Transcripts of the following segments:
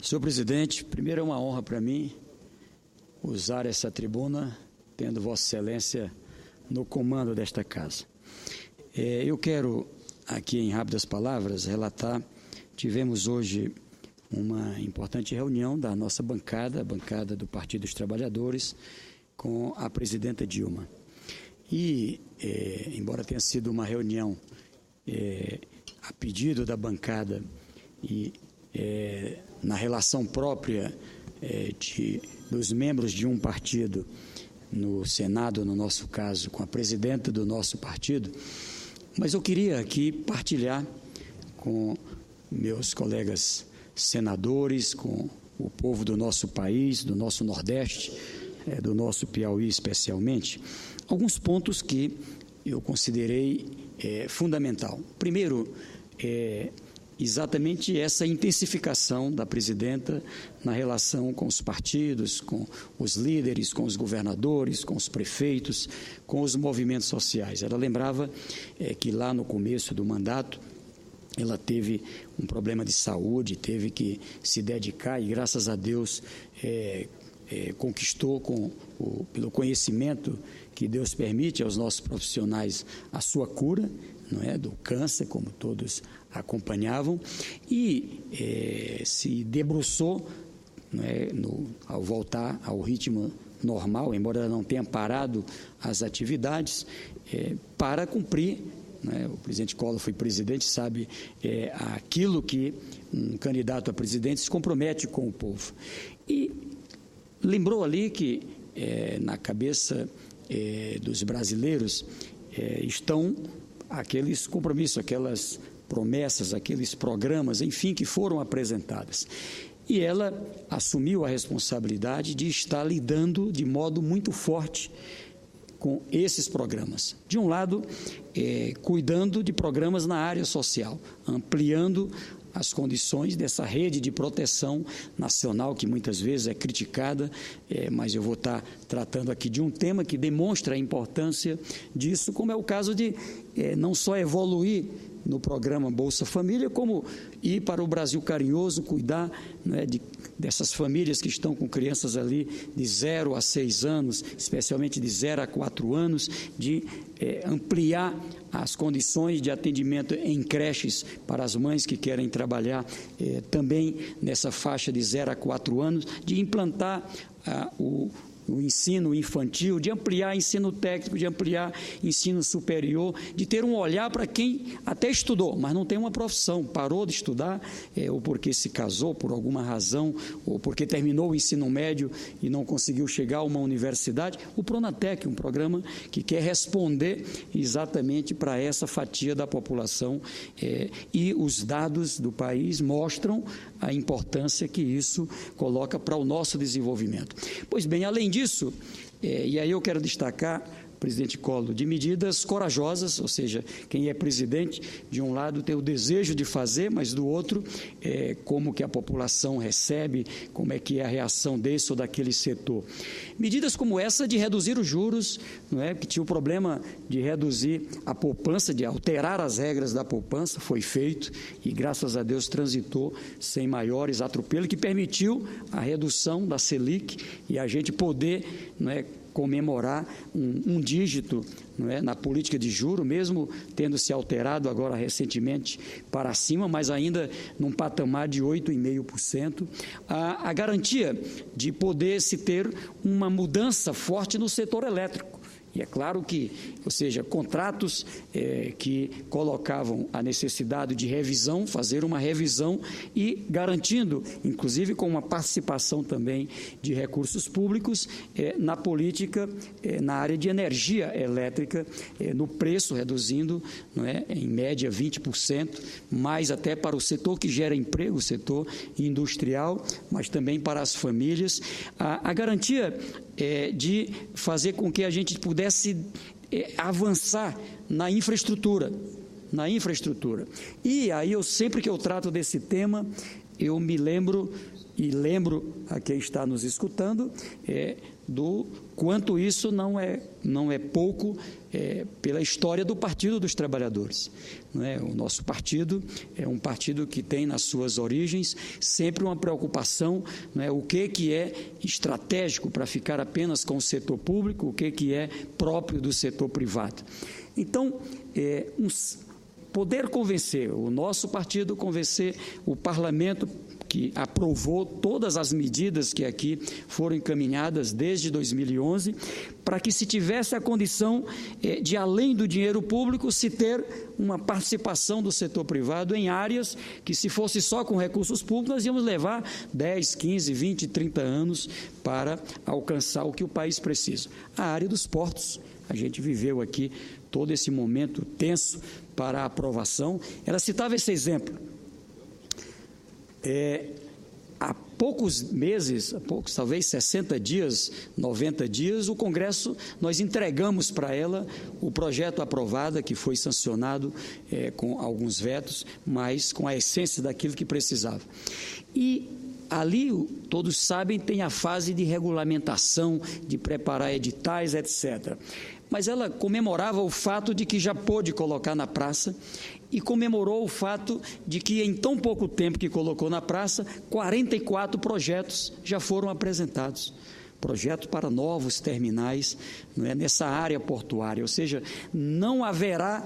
Senhor presidente, primeiro é uma honra para mim usar essa tribuna, tendo Vossa Excelência no comando desta casa. Eu quero, aqui em rápidas palavras, relatar, tivemos hoje uma importante reunião da nossa bancada, a bancada do Partido dos Trabalhadores, com a presidenta Dilma. E, embora tenha sido uma reunião a pedido da bancada e na relação própria dos membros de um partido no Senado, no nosso caso, com a presidenta do nosso partido, mas eu queria aqui partilhar com meus colegas senadores, com o povo do nosso país, do nosso Nordeste, do nosso Piauí especialmente, alguns pontos que eu considerei fundamental. Primeiro, exatamente essa intensificação da presidenta na relação com os partidos, com os líderes, com os governadores, com os prefeitos, com os movimentos sociais. Ela lembrava que lá no começo do mandato ela teve um problema de saúde, teve que se dedicar e, graças a Deus, conquistou pelo conhecimento que Deus permite aos nossos profissionais a sua cura, não é, do câncer, como todos acompanhavam, e se debruçou, não é, ao voltar ao ritmo normal, embora ela não tenha parado as atividades, para cumprir, né, o presidente Collor foi presidente, sabe aquilo que um candidato a presidente se compromete com o povo. E lembrou ali que na cabeça dos brasileiros estão aqueles compromissos, aquelas promessas, aqueles programas, enfim, que foram apresentadas. E ela assumiu a responsabilidade de estar lidando de modo muito forte com esses programas. De um lado, cuidando de programas na área social, ampliando as condições dessa rede de proteção nacional, que muitas vezes é criticada, mas eu vou estar tratando aqui de um tema que demonstra a importância disso, como é o caso de não só evoluir no programa Bolsa Família, como ir para o Brasil Carinhoso, cuidar, né, dessas famílias que estão com crianças ali de 0 a 6 anos, especialmente de 0 a 4 anos, de ampliar as condições de atendimento em creches para as mães que querem trabalhar também nessa faixa de 0 a 4 anos, de implantar o ensino infantil, de ampliar ensino técnico, de ampliar ensino superior, de ter um olhar para quem até estudou, mas não tem uma profissão, parou de estudar, ou porque se casou por alguma razão, ou porque terminou o ensino médio e não conseguiu chegar a uma universidade. O Pronatec, um programa que quer responder exatamente para essa fatia da população, e os dados do país mostram a importância que isso coloca para o nosso desenvolvimento. Pois bem, além disso, e aí eu quero destacar, presidente Collor, de medidas corajosas, ou seja, quem é presidente, de um lado tem o desejo de fazer, mas do outro, como que a população recebe, como é que é a reação desse ou daquele setor. Medidas como essa de reduzir os juros, não é, que tinha o problema de reduzir a poupança, de alterar as regras da poupança, foi feito e, graças a Deus, transitou sem maiores atropelos, que permitiu a redução da Selic e a gente poder, não é, comemorar um dígito, não é, na política de juros, mesmo tendo se alterado agora recentemente para cima, mas ainda num patamar de 8,5%. A garantia de poder se ter uma mudança forte no setor elétrico. E é claro que, ou seja, contratos que colocavam a necessidade de revisão, fazer uma revisão e garantindo, inclusive com uma participação também de recursos públicos na política, na área de energia elétrica, no preço, reduzindo, não é, em média 20%, mais até para o setor que gera emprego, o setor industrial, mas também para as famílias. A garantia de fazer com que a gente pudesse avançar na infraestrutura. E aí, sempre que eu trato desse tema, eu me lembro e lembro a quem está nos escutando do quanto isso não é pouco pela história do Partido dos Trabalhadores. Não é? O nosso partido é um partido que tem nas suas origens sempre uma preocupação, não é? O que é estratégico para ficar apenas com o setor público, o que é próprio do setor privado. Então, poder convencer, o nosso partido convencer o parlamento que aprovou todas as medidas que aqui foram encaminhadas desde 2011, para que se tivesse a condição de, além do dinheiro público, se ter uma participação do setor privado em áreas que, se fosse só com recursos públicos, nós íamos levar 10, 15, 20, 30 anos para alcançar o que o país precisa. A área dos portos, a gente viveu aqui todo esse momento tenso para a aprovação. Ela citava esse exemplo. Há poucos meses, talvez 60 dias, 90 dias, o Congresso, nós entregamos para ela o projeto aprovado, que foi sancionado com alguns vetos, mas com a essência daquilo que precisava. E ali, todos sabem, tem a fase de regulamentação, de preparar editais, etc. Mas ela comemorava o fato de que já pôde colocar na praça e comemorou o fato de que, em tão pouco tempo que colocou na praça, 44 projetos já foram apresentados. Projetos para novos terminais, não é, nessa área portuária, ou seja, não haverá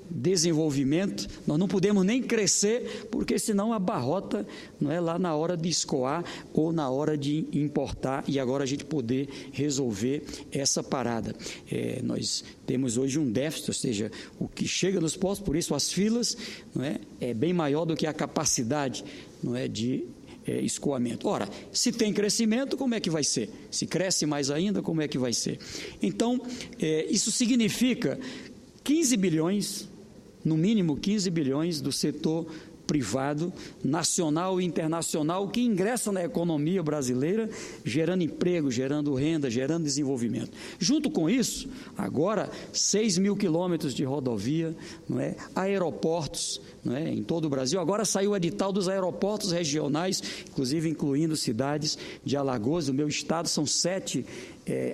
desenvolvimento, nós não podemos nem crescer, porque senão abarrota, não é, lá na hora de escoar ou na hora de importar, e agora a gente poder resolver essa parada. Nós temos hoje um déficit, ou seja, o que chega nos postos, por isso as filas, não é bem maior do que a capacidade, não é, de escoamento. Ora, se tem crescimento, como é que vai ser? Se cresce mais ainda, como é que vai ser? Então, isso significa 15 bilhões, no mínimo 15 bilhões do setor privado, nacional e internacional, que ingressa na economia brasileira, gerando emprego, gerando renda, gerando desenvolvimento. Junto com isso, agora 6 mil quilômetros de rodovia, não é? Aeroportos, não é? Em todo o Brasil. Agora saiu o edital dos aeroportos regionais, inclusive incluindo cidades de Alagoas, do meu estado, são 7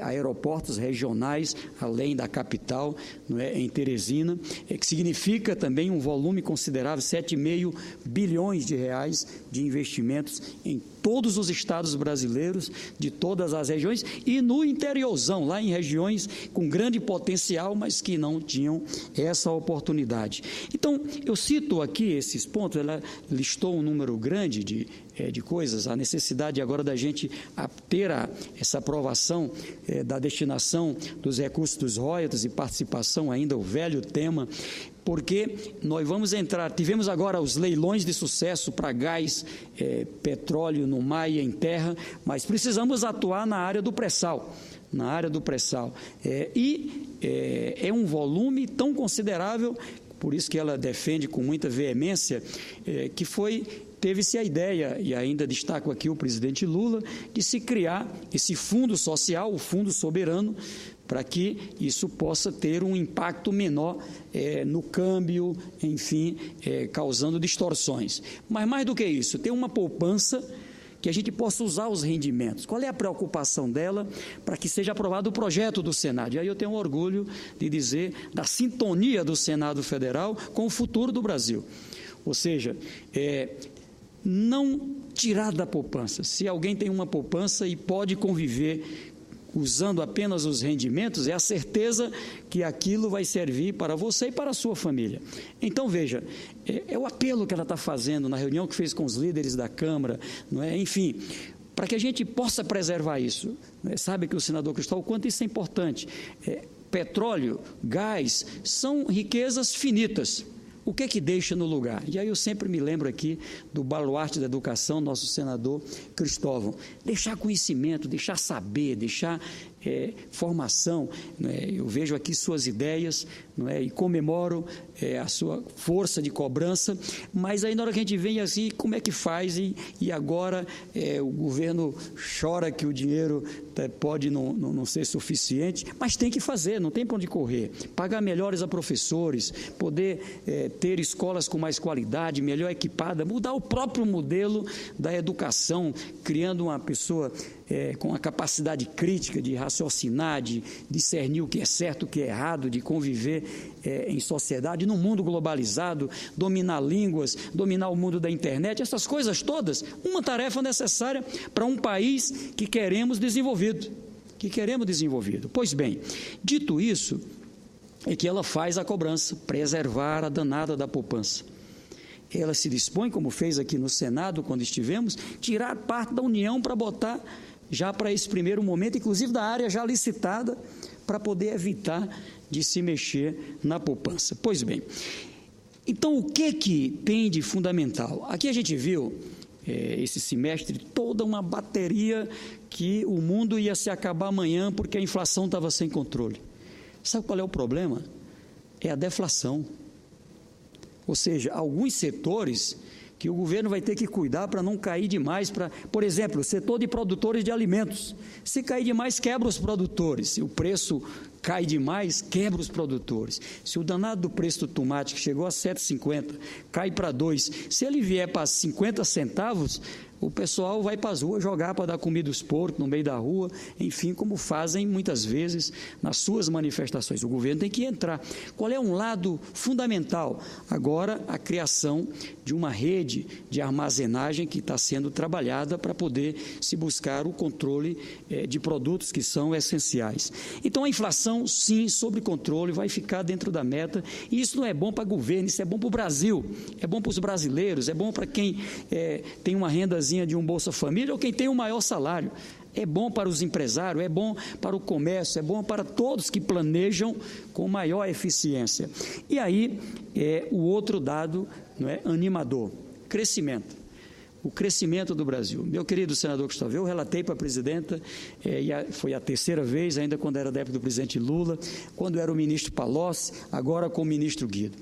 aeroportos regionais, além da capital, não é, em Teresina, que significa também um volume considerável, 7,5 bilhões de reais de investimentos em todos os estados brasileiros, de todas as regiões, e no interiorzão, lá em regiões com grande potencial, mas que não tinham essa oportunidade. Então, eu cito aqui esses pontos, ela listou um número grande de coisas, a necessidade agora da gente ter essa aprovação da destinação dos recursos dos royalties e participação, ainda o velho tema, porque nós vamos entrar, tivemos agora os leilões de sucesso para gás, petróleo no mar e em terra, mas precisamos atuar na área do pré-sal, é um volume tão considerável, por isso que ela defende com muita veemência, que teve-se a ideia, e ainda destaco aqui o presidente Lula, de se criar esse fundo social, o fundo soberano, para que isso possa ter um impacto menor no câmbio, enfim, causando distorções. Mas mais do que isso, ter uma poupança que a gente possa usar os rendimentos. Qual é a preocupação dela para que seja aprovado o projeto do Senado? E aí eu tenho orgulho de dizer da sintonia do Senado Federal com o futuro do Brasil. Ou seja, não tirar da poupança. Se alguém tem uma poupança e pode conviver usando apenas os rendimentos, é a certeza que aquilo vai servir para você e para a sua família. Então, veja, é o apelo que ela está fazendo na reunião que fez com os líderes da Câmara, não é? Enfim, para que a gente possa preservar isso. Sabe que o senador Cristóvão, o quanto isso é importante. Petróleo, gás, são riquezas finitas. O que é que deixa no lugar? E aí eu sempre me lembro aqui do baluarte da educação, nosso senador Cristóvão. Deixar conhecimento, deixar saber, deixar formação, eu vejo aqui suas ideias, e comemoro a sua força de cobrança, mas aí na hora que a gente vem assim, como é que faz? E agora o governo chora que o dinheiro pode não ser suficiente, mas tem que fazer, não tem para onde correr. Pagar melhores a professores, poder ter escolas com mais qualidade, melhor equipada, mudar o próprio modelo da educação, criando uma pessoa com a capacidade crítica de raciocinar, de discernir o que é certo, o que é errado, de conviver em sociedade, num mundo globalizado, dominar línguas, dominar o mundo da internet, essas coisas todas, uma tarefa necessária para um país que queremos desenvolvido. Pois bem, dito isso, é que ela faz a cobrança, preservar a danada da poupança. Ela se dispõe, como fez aqui no Senado, quando estivemos, tirar parte da União para botar já para esse primeiro momento, inclusive da área já licitada, para poder evitar de se mexer na poupança. Pois bem, então o que tem de fundamental? Aqui a gente viu, esse semestre, toda uma bateria que o mundo ia se acabar amanhã porque a inflação estava sem controle. Sabe qual é o problema? É a deflação. Ou seja, alguns setores que o governo vai ter que cuidar para não cair demais, por exemplo, o setor de produtores de alimentos. Se cair demais, quebra os produtores. Se o preço cai demais, quebra os produtores. Se o danado do preço do tomate, que chegou a 7,50, cai para 2, se ele vier para 50 centavos, o pessoal vai para as ruas jogar para dar comida aos porcos no meio da rua, enfim, como fazem muitas vezes nas suas manifestações. O governo tem que entrar. Qual é um lado fundamental? Agora, a criação de uma rede de armazenagem que está sendo trabalhada para poder se buscar o controle de produtos que são essenciais. Então, a inflação, sim, sob controle, vai ficar dentro da meta, e isso não é bom para o governo, isso é bom para o Brasil, é bom para os brasileiros, é bom para quem tem uma rendazinha de um Bolsa Família ou quem tem o maior salário. É bom para os empresários, é bom para o comércio, é bom para todos que planejam com maior eficiência. E aí, o outro dado animador, crescimento. O crescimento do Brasil. Meu querido senador Gustavo, eu relatei para a presidenta, foi a terceira vez, ainda quando era deputado do presidente Lula, quando era o ministro Palocci, agora com o ministro Guido.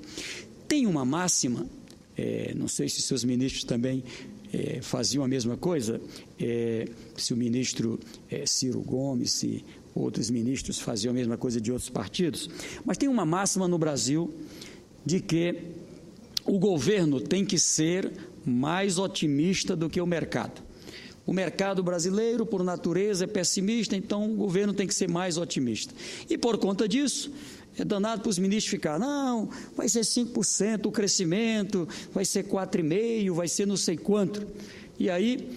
Tem uma máxima, não sei se seus ministros também faziam a mesma coisa, se o ministro Ciro Gomes, se outros ministros faziam a mesma coisa de outros partidos, mas tem uma máxima no Brasil de que o governo tem que ser mais otimista do que o mercado. O mercado brasileiro, por natureza, é pessimista, então o governo tem que ser mais otimista. E por conta disso, é danado para os ministros ficar, não, vai ser 5% o crescimento, vai ser 4,5%, vai ser não sei quanto. E aí,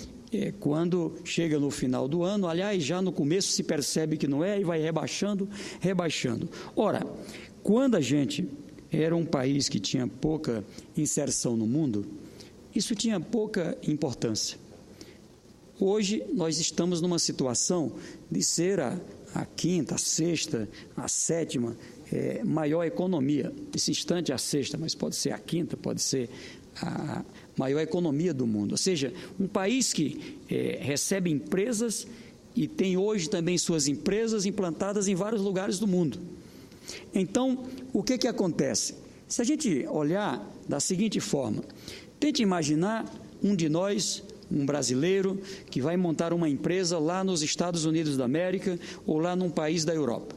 quando chega no final do ano, aliás, já no começo se percebe que não é e vai rebaixando. Ora, quando a gente era um país que tinha pouca inserção no mundo, isso tinha pouca importância. Hoje, nós estamos numa situação de ser a quinta, a sexta, a sétima maior economia. Nesse instante, a sexta, mas pode ser a quinta, pode ser a maior economia do mundo. Ou seja, um país que recebe empresas e tem hoje também suas empresas implantadas em vários lugares do mundo. Então, o que acontece? Se a gente olhar da seguinte forma, tente imaginar um de nós, um brasileiro, que vai montar uma empresa lá nos Estados Unidos da América ou lá num país da Europa.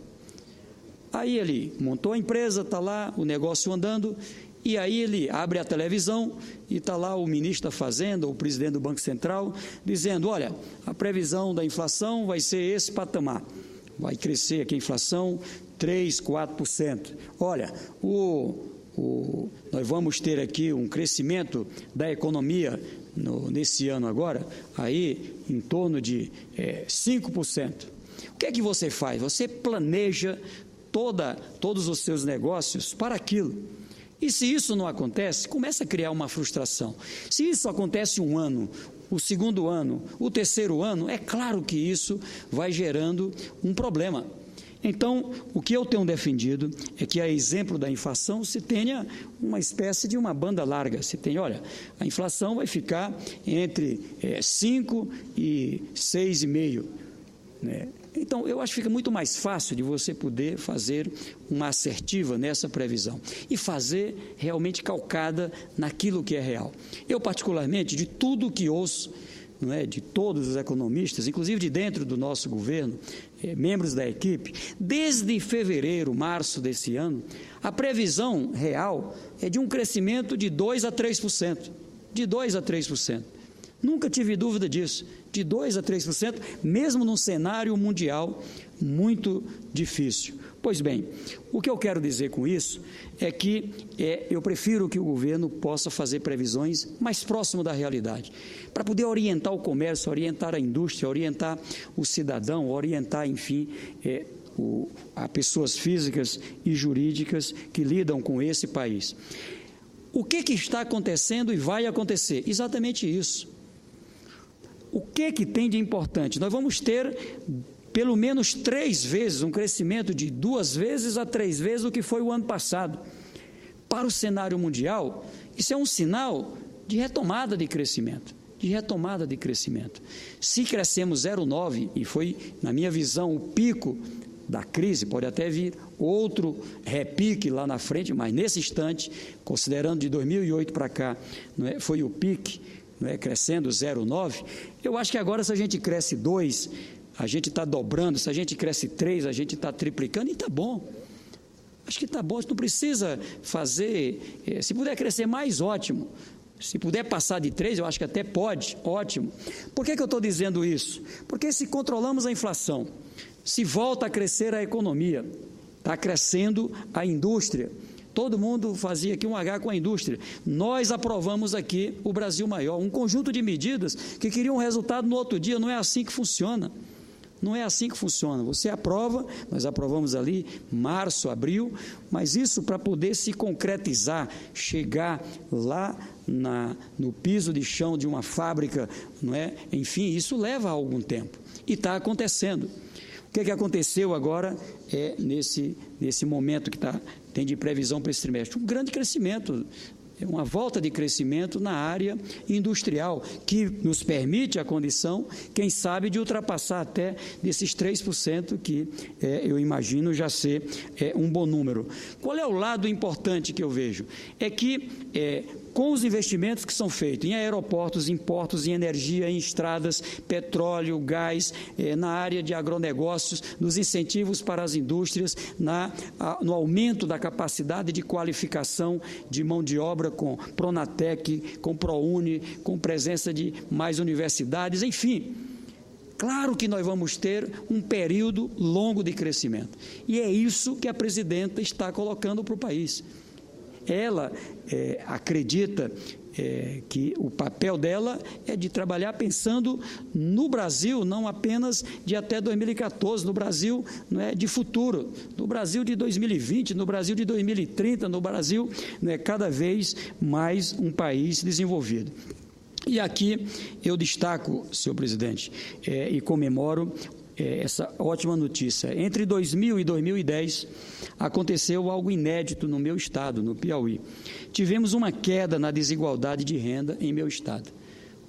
Aí ele montou a empresa, está lá o negócio andando, e aí ele abre a televisão e está lá o ministro da Fazenda, o presidente do Banco Central, dizendo, olha, a previsão da inflação vai ser esse patamar, vai crescer aqui a inflação 3%, 4%. Olha, nós vamos ter aqui um crescimento da economia nesse ano agora, aí em torno de 5%. O que é que você faz? Você planeja todos os seus negócios para aquilo. E se isso não acontece, começa a criar uma frustração. Se isso acontece um ano, o segundo ano, o terceiro ano, é claro que isso vai gerando um problema. Então, o que eu tenho defendido é que, a exemplo da inflação, se tenha uma espécie de uma banda larga. Se tem, olha, a inflação vai ficar entre 5% e 6,5%. Então, eu acho que fica muito mais fácil de você poder fazer uma assertiva nessa previsão e fazer realmente calcada naquilo que é real. Eu, particularmente, de tudo que ouço, não é, de todos os economistas, inclusive de dentro do nosso governo, membros da equipe, desde fevereiro, março desse ano, a previsão real é de um crescimento de 2% a 3%. De 2% a 3%. Nunca tive dúvida disso. De 2% a 3%, mesmo num cenário mundial muito difícil. Pois bem, o que eu quero dizer com isso é que eu prefiro que o governo possa fazer previsões mais próximo da realidade, para poder orientar o comércio, orientar a indústria, orientar o cidadão, orientar, enfim, a pessoas físicas e jurídicas que lidam com esse país. O que está acontecendo e vai acontecer? Exatamente isso. O que tem de importante? Nós vamos ter pelo menos 3 vezes, um crescimento de 2 vezes a 3 vezes o que foi o ano passado. Para o cenário mundial, isso é um sinal de retomada de crescimento. Se crescemos 0,9, e foi, na minha visão, o pico da crise, pode até vir outro repique lá na frente, mas nesse instante, considerando de 2008 para cá, não é, foi o pique, não é, crescendo 0,9, eu acho que agora se a gente cresce 2, a gente está dobrando, se a gente cresce 3, a gente está triplicando, e está bom. Acho que está bom, a gente não precisa fazer, se puder crescer mais, ótimo. Se puder passar de 3, eu acho que até pode, ótimo. Por que eu estou dizendo isso? Porque se controlamos a inflação, se volta a crescer a economia, está crescendo a indústria, todo mundo fazia aqui um H com a indústria, nós aprovamos aqui o Brasil Maior, um conjunto de medidas que queriam um resultado no outro dia, não é assim que funciona. Não é assim que funciona, você aprova, nós aprovamos ali março, abril, mas isso para poder se concretizar, chegar lá no piso de chão de uma fábrica, não é? Enfim, isso leva algum tempo e está acontecendo. O que aconteceu agora nesse momento que tem de previsão para esse trimestre? Um grande crescimento, uma volta de crescimento na área industrial, que nos permite a condição, quem sabe, de ultrapassar até desses 3%, que eu imagino já ser um bom número. Qual é o lado importante que eu vejo? É que com os investimentos que são feitos em aeroportos, em portos, em energia, em estradas, petróleo, gás, na área de agronegócios, nos incentivos para as indústrias, no aumento da capacidade de qualificação de mão de obra com Pronatec, com ProUni, com presença de mais universidades, enfim. Claro que nós vamos ter um período longo de crescimento. E é isso que a presidenta está colocando para o país. Ela acredita que o papel dela é de trabalhar pensando no Brasil, não apenas de até 2014, no Brasil, não é, de futuro, no Brasil de 2020, no Brasil de 2030, no Brasil, né, cada vez mais um país desenvolvido. E aqui eu destaco, senhor presidente, e comemoro essa ótima notícia. Entre 2000 e 2010, aconteceu algo inédito no meu estado, no Piauí. Tivemos uma queda na desigualdade de renda em meu estado.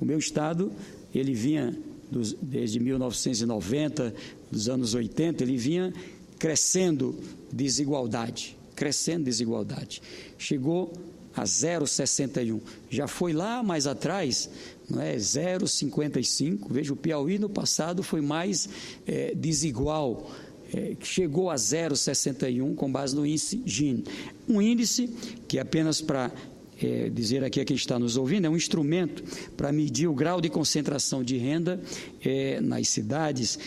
O meu estado, ele vinha, desde 1990, dos anos 80, ele vinha crescendo desigualdade. Chegou a 0,61. Já foi lá mais atrás, não é, 0,55. Veja, o Piauí no passado foi mais desigual, chegou a 0,61 com base no índice Gini. Um índice que, apenas para dizer aqui a quem está nos ouvindo, é um instrumento para medir o grau de concentração de renda nas cidades,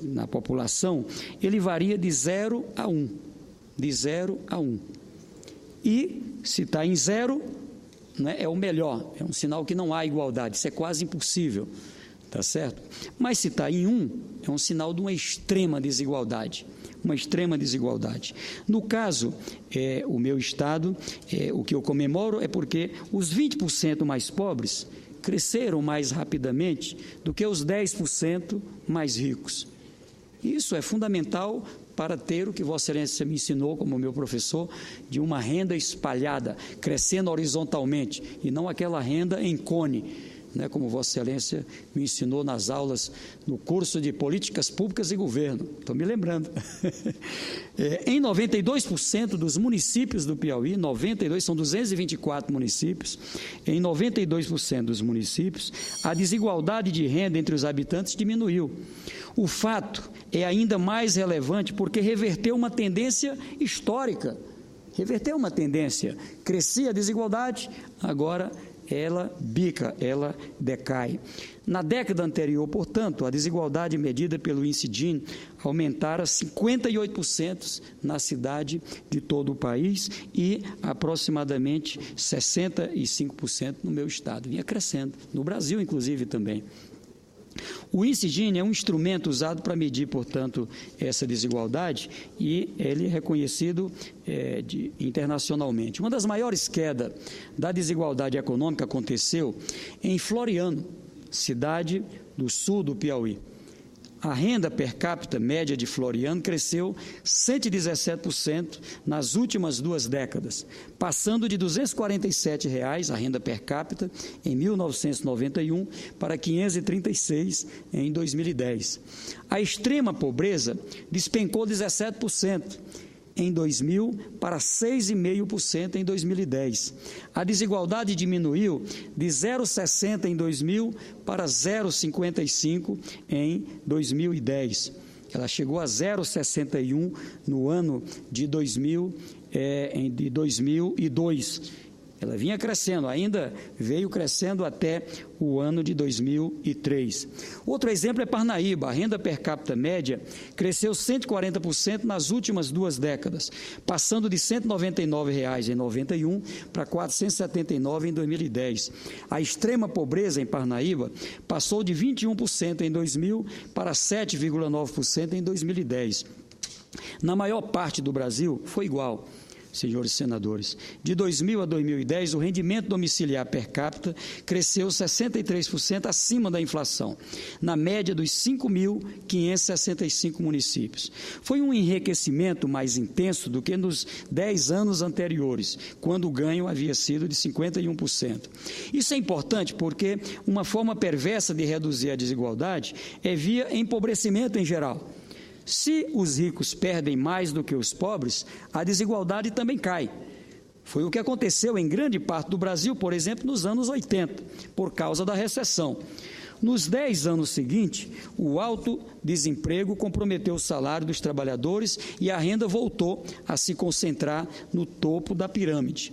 na população. Ele varia de 0 a 1. De 0 a 1. E se está em 0, né, é o melhor, é um sinal que não há igualdade, isso é quase impossível, tá certo? Mas se está em 1, é um sinal de uma extrema desigualdade, No caso, o meu estado, o que eu comemoro é porque os 20% mais pobres cresceram mais rapidamente do que os 10% mais ricos. Isso é fundamental para ter o que Vossa Excelência me ensinou como meu professor, de uma renda espalhada, crescendo horizontalmente, e não aquela renda em cone, né, como Vossa Excelência me ensinou nas aulas no curso de Políticas Públicas e Governo. Estou me lembrando. Em 92% dos municípios do Piauí, 92, são 224 municípios, em 92% dos municípios, a desigualdade de renda entre os habitantes diminuiu. O fato é ainda mais relevante porque reverteu uma tendência histórica. Reverteu uma tendência. Crescia a desigualdade, agora ela bica, ela decai. Na década anterior, portanto, a desigualdade medida pelo índice Gini aumentara 58% na cidade de todo o país e aproximadamente 65% no meu estado. Vinha crescendo, no Brasil inclusive também. O índice Gini é um instrumento usado para medir, portanto, essa desigualdade e ele é reconhecido internacionalmente. Uma das maiores quedas da desigualdade econômica aconteceu em Floriano, cidade do sul do Piauí. A renda per capita média de Floriano cresceu 117% nas últimas 2 décadas, passando de R$ 247 a renda per capita em 1991 para R$ 536 em 2010. A extrema pobreza despencou 17% em 2000 para 6,5% em 2010. A desigualdade diminuiu de 0,60 em 2000 para 0,55 em 2010. Ela chegou a 0,61 no ano de 2002. Ela vinha crescendo, ainda veio crescendo até o ano de 2003. Outro exemplo é Parnaíba. A renda per capita média cresceu 140% nas últimas 2 décadas, passando de R$ 199 em 91 para R$ 479 em 2010. A extrema pobreza em Parnaíba passou de 21% em 2000 para 7,9% em 2010. Na maior parte do Brasil foi igual. Senhores senadores, de 2000 a 2010, o rendimento domiciliar per capita cresceu 63% acima da inflação, na média dos 5.565 municípios. Foi um enriquecimento mais intenso do que nos 10 anos anteriores, quando o ganho havia sido de 51%. Isso é importante porque uma forma perversa de reduzir a desigualdade é via empobrecimento em geral. Se os ricos perdem mais do que os pobres, a desigualdade também cai. Foi o que aconteceu em grande parte do Brasil, por exemplo, nos anos 80, por causa da recessão. Nos 10 anos seguintes, o alto desemprego comprometeu o salário dos trabalhadores e a renda voltou a se concentrar no topo da pirâmide.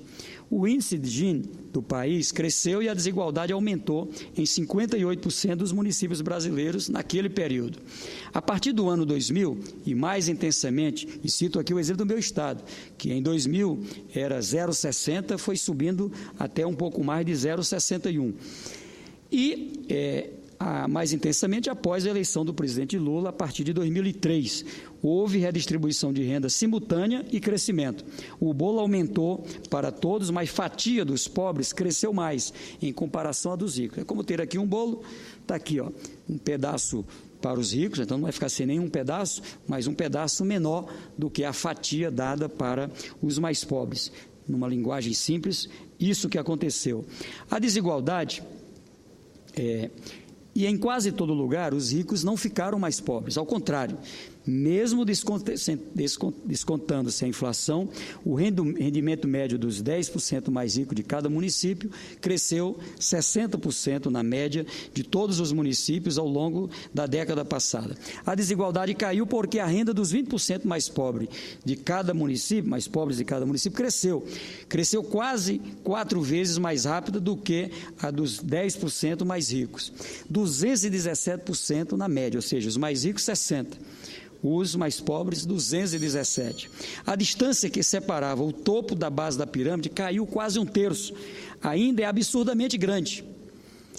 O índice de Gini do país cresceu e a desigualdade aumentou em 58% dos municípios brasileiros naquele período. A partir do ano 2000, e mais intensamente, e cito aqui o exemplo do meu estado, que em 2000 era 0,60, foi subindo até um pouco mais de 0,61. E mais intensamente após a eleição do presidente Lula, a partir de 2003. Houve redistribuição de renda simultânea e crescimento. O bolo aumentou para todos, mas fatia dos pobres cresceu mais em comparação à dos ricos. É como ter aqui um bolo, está aqui, ó, um pedaço para os ricos, então não vai ficar sem nenhum pedaço, mas um pedaço menor do que a fatia dada para os mais pobres. Numa linguagem simples, isso que aconteceu. A desigualdade e em quase todo lugar, os ricos não ficaram mais pobres, ao contrário, mesmo descontando-se a inflação, o rendimento médio dos 10% mais ricos de cada município cresceu 60% na média de todos os municípios ao longo da década passada. A desigualdade caiu porque a renda dos 20% mais pobres de cada município, cresceu quase 4 vezes mais rápida do que a dos 10% mais ricos. 217% na média, ou seja, os mais ricos 60%. Os mais pobres, 217. A distância que separava o topo da base da pirâmide caiu quase 1/3. Ainda é absurdamente grande,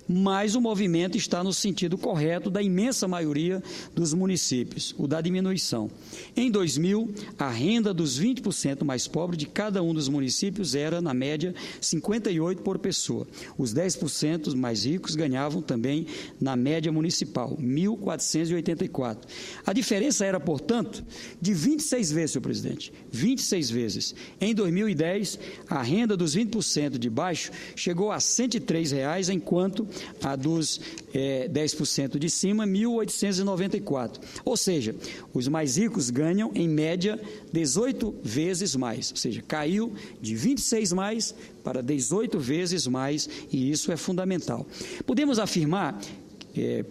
mas o movimento está no sentido correto da imensa maioria dos municípios, o da diminuição. Em 2000, a renda dos 20% mais pobres de cada um dos municípios era, na média, 58 por pessoa. Os 10% mais ricos ganhavam também na média municipal, 1.484. A diferença era, portanto, de 26 vezes, senhor presidente, 26 vezes. Em 2010, a renda dos 20% de baixo chegou a R$ 103, enquanto a dos 10% de cima, 1.894. Ou seja, os mais ricos ganham, em média, 18 vezes mais. Ou seja, caiu de 26 mais para 18 vezes mais, e isso é fundamental. Podemos afirmar,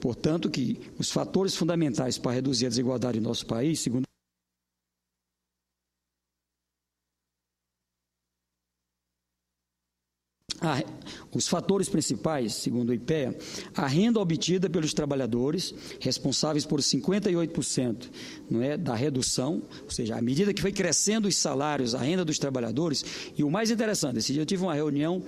portanto, que os fatores fundamentais para reduzir a desigualdade em nosso país, segundo os fatores principais, segundo o IPEA, a renda obtida pelos trabalhadores, responsáveis por 58%, não é, da redução, ou seja, à medida que foi crescendo os salários, a renda dos trabalhadores, e o mais interessante, esse dia eu tive uma reunião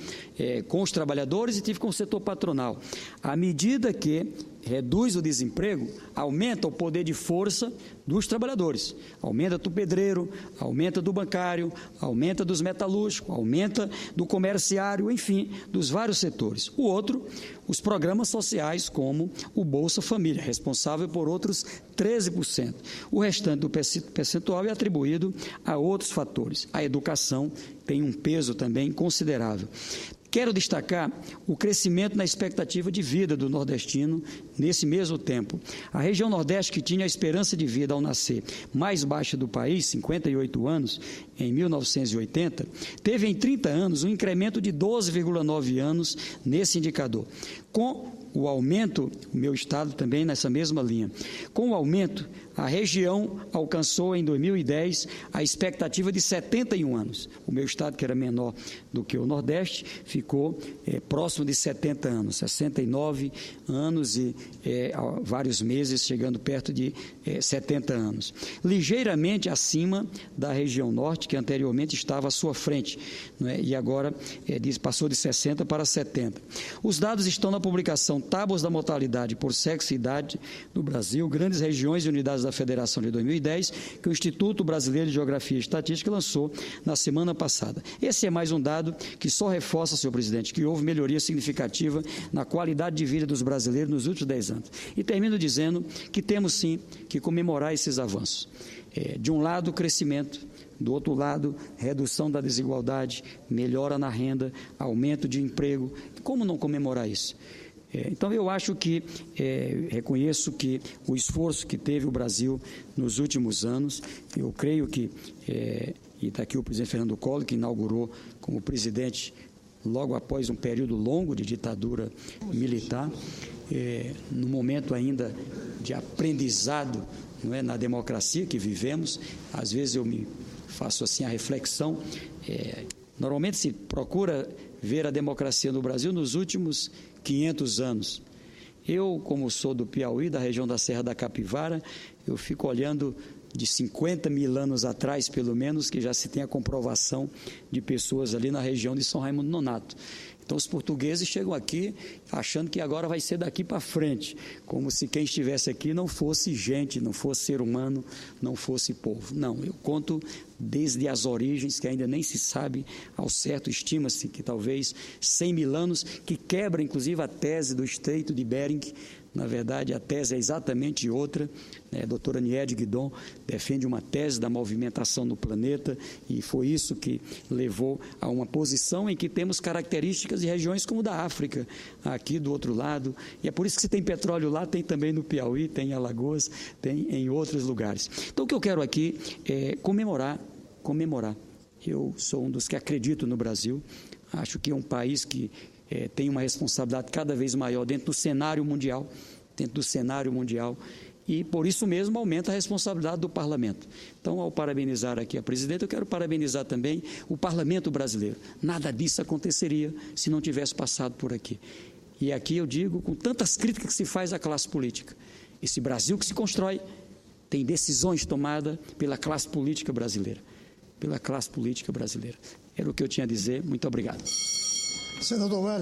com os trabalhadores e tive com o setor patronal. À medida que reduz o desemprego, aumenta o poder de força dos trabalhadores, aumenta do pedreiro, aumenta do bancário, aumenta dos metalúrgicos, aumenta do comerciário, enfim, dos vários setores. O outro, os programas sociais, como o Bolsa Família, responsável por outros 13%. O restante do percentual é atribuído a outros fatores. A educação tem um peso também considerável. Quero destacar o crescimento na expectativa de vida do nordestino nesse mesmo tempo. A região Nordeste, que tinha a esperança de vida ao nascer mais baixa do país, 58 anos, em 1980, teve em 30 anos um incremento de 12,9 anos nesse indicador. Com o aumento, o meu estado também nessa mesma linha, com o aumento, a região alcançou em 2010 a expectativa de 71 anos. O meu estado, que era menor do que o Nordeste, ficou próximo de 70 anos, 69 anos e há vários meses chegando perto de 70 anos. Ligeiramente acima da região Norte, que anteriormente estava à sua frente, não é? E agora passou de 60 para 70. Os dados estão na publicação Tábuas da Mortalidade por Sexo e Idade no Brasil, Grandes Regiões e Unidades da Federação de 2010, que o Instituto Brasileiro de Geografia e Estatística lançou na semana passada. Esse é mais um dado que só reforça, senhor presidente, que houve melhoria significativa na qualidade de vida dos brasileiros nos últimos 10 anos. E termino dizendo que temos sim que comemorar esses avanços. De um lado, crescimento, do outro lado, redução da desigualdade, melhora na renda, aumento de emprego. Como não comemorar isso? Então, eu acho que, reconheço que o esforço que teve o Brasil nos últimos anos, eu creio que, e está aqui o presidente Fernando Collor, que inaugurou como presidente logo após um período longo de ditadura militar, no momento ainda de aprendizado, não é, na democracia que vivemos. Às vezes eu me faço assim a reflexão, normalmente se procura ver a democracia no Brasil nos últimos 500 anos. Eu, como sou do Piauí, da região da Serra da Capivara, eu fico olhando de 50 mil anos atrás, pelo menos, que já se tem a comprovação de pessoas ali na região de São Raimundo Nonato. Então, os portugueses chegam aqui achando que agora vai ser daqui para frente, como se quem estivesse aqui não fosse gente, não fosse ser humano, não fosse povo. Não, eu conto desde as origens, que ainda nem se sabe ao certo, estima-se que talvez 100 mil anos, que quebra inclusive a tese do Estreito de Bering. Na verdade, a tese é exatamente outra. A doutora Niede Guidon defende uma tese da movimentação no planeta, e foi isso que levou a uma posição em que temos características de regiões como da África, aqui do outro lado, e é por isso que se tem petróleo lá, tem também no Piauí, tem em Alagoas, tem em outros lugares. Então, o que eu quero aqui é comemorar. Eu sou um dos que acredito no Brasil, acho que é um país que tem uma responsabilidade cada vez maior dentro do cenário mundial, e por isso mesmo aumenta a responsabilidade do parlamento. Então, ao parabenizar aqui a presidenta, eu quero parabenizar também o parlamento brasileiro. Nada disso aconteceria se não tivesse passado por aqui. E aqui eu digo, com tantas críticas que se faz à classe política, esse Brasil que se constrói tem decisões tomadas pela classe política brasileira. Era o que eu tinha a dizer. Muito obrigado. Senador Wellington.